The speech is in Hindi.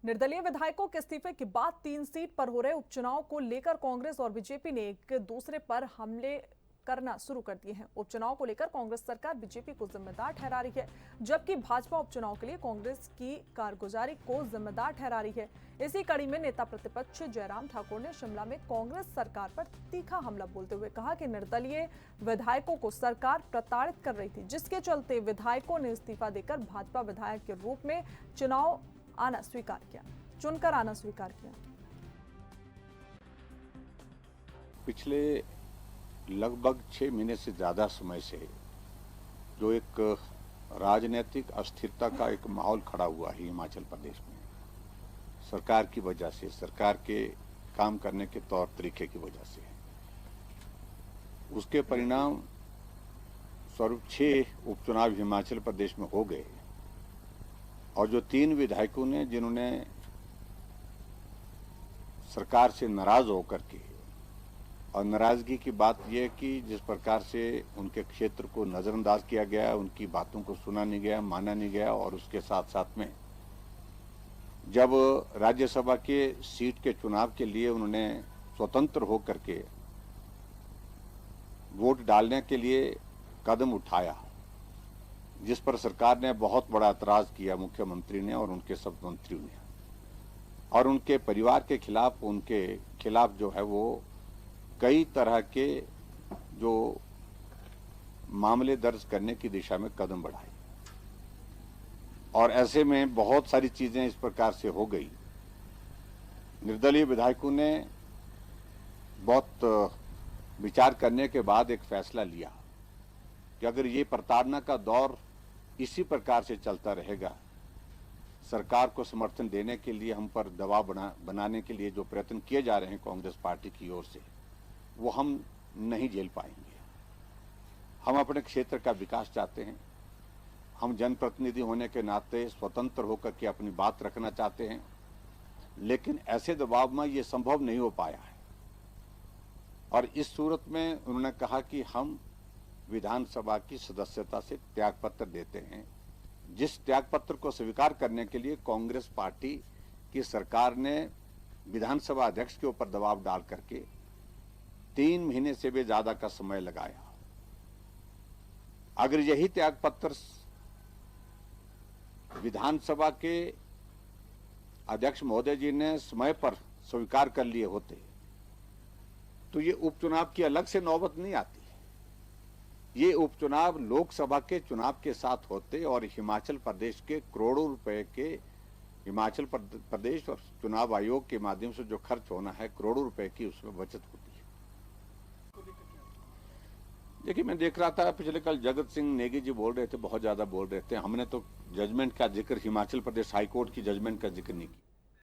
निर्दलीय विधायकों के इस्तीफे के बाद 3 सीट पर हो रहे उपचुनाव को लेकर कांग्रेस और बीजेपी ने एक दूसरे पर हमले करना शुरू कर दिए हैं। उपचुनाव को लेकर कांग्रेस सरकार बीजेपी को जिम्मेदार ठहरा रही है, जबकि भाजपा उपचुनाव के लिए कांग्रेस की कारगुजारी को जिम्मेदार ठहरा रही है। इसी कड़ी में नेता प्रतिपक्ष जयराम ठाकुर ने शिमला में कांग्रेस सरकार पर तीखा हमला बोलते हुए कहा कि निर्दलीय विधायकों को सरकार प्रताड़ित कर रही थी, जिसके चलते विधायकों ने इस्तीफा देकर भाजपा विधायक के रूप में चुनकर आना स्वीकार किया। पिछले लगभग 6 महीने से ज्यादा समय से जो एक राजनीतिक अस्थिरता का एक माहौल खड़ा हुआ है हिमाचल प्रदेश में, सरकार की वजह से, सरकार के काम करने के तौर तरीके की वजह से, उसके परिणाम स्वरूप 6 उपचुनाव हिमाचल प्रदेश में हो गए। और जो 3 विधायकों ने जिन्होंने सरकार से नाराज होकर के, और नाराजगी की बात यह कि जिस प्रकार से उनके क्षेत्र को नजरअंदाज किया गया, उनकी बातों को सुना नहीं गया, माना नहीं गया, और उसके साथ साथ में जब राज्यसभा के सीट के चुनाव के लिए उन्होंने स्वतंत्र होकर के वोट डालने के लिए कदम उठाया, जिस पर सरकार ने बहुत बड़ा एतराज किया, मुख्यमंत्री ने और उनके सब मंत्रियों ने, और उनके परिवार के खिलाफ, उनके खिलाफ जो है वो कई तरह के जो मामले दर्ज करने की दिशा में कदम बढ़ाए। और ऐसे में बहुत सारी चीजें इस प्रकार से हो गई। निर्दलीय विधायकों ने बहुत विचार करने के बाद एक फैसला लिया कि अगर ये प्रताड़ना का दौर इसी प्रकार से चलता रहेगा, सरकार को समर्थन देने के लिए हम पर दबाव बनाने के लिए जो प्रयत्न किए जा रहे हैं कांग्रेस पार्टी की ओर से, वो हम नहीं झेल पाएंगे। हम अपने क्षेत्र का विकास चाहते हैं, हम जनप्रतिनिधि होने के नाते स्वतंत्र होकर के अपनी बात रखना चाहते हैं, लेकिन ऐसे दबाव में ये संभव नहीं हो पाया है। और इस सूरत में उन्होंने कहा कि हम विधानसभा की सदस्यता से त्यागपत्र देते हैं, जिस त्यागपत्र को स्वीकार करने के लिए कांग्रेस पार्टी की सरकार ने विधानसभा अध्यक्ष के ऊपर दबाव डाल करके 3 महीने से भी ज्यादा का समय लगाया। अगर यही त्यागपत्र विधानसभा के अध्यक्ष महोदय जी ने समय पर स्वीकार कर लिए होते तो ये उपचुनाव की अलग से नौबत नहीं आती। ये उपचुनाव लोकसभा के चुनाव के साथ होते और हिमाचल प्रदेश के करोड़ों रुपए के, हिमाचल प्रदेश और चुनाव आयोग के माध्यम से जो खर्च होना है, करोड़ों रुपए की उसमें बचत होती है। देखिए, मैं देख रहा था पिछले कल जगत सिंह नेगी जी बोल रहे थे, बहुत ज्यादा बोल रहे थे। हमने तो जजमेंट का जिक्र, हिमाचल प्रदेश हाईकोर्ट की जजमेंट का जिक्र नहीं किया।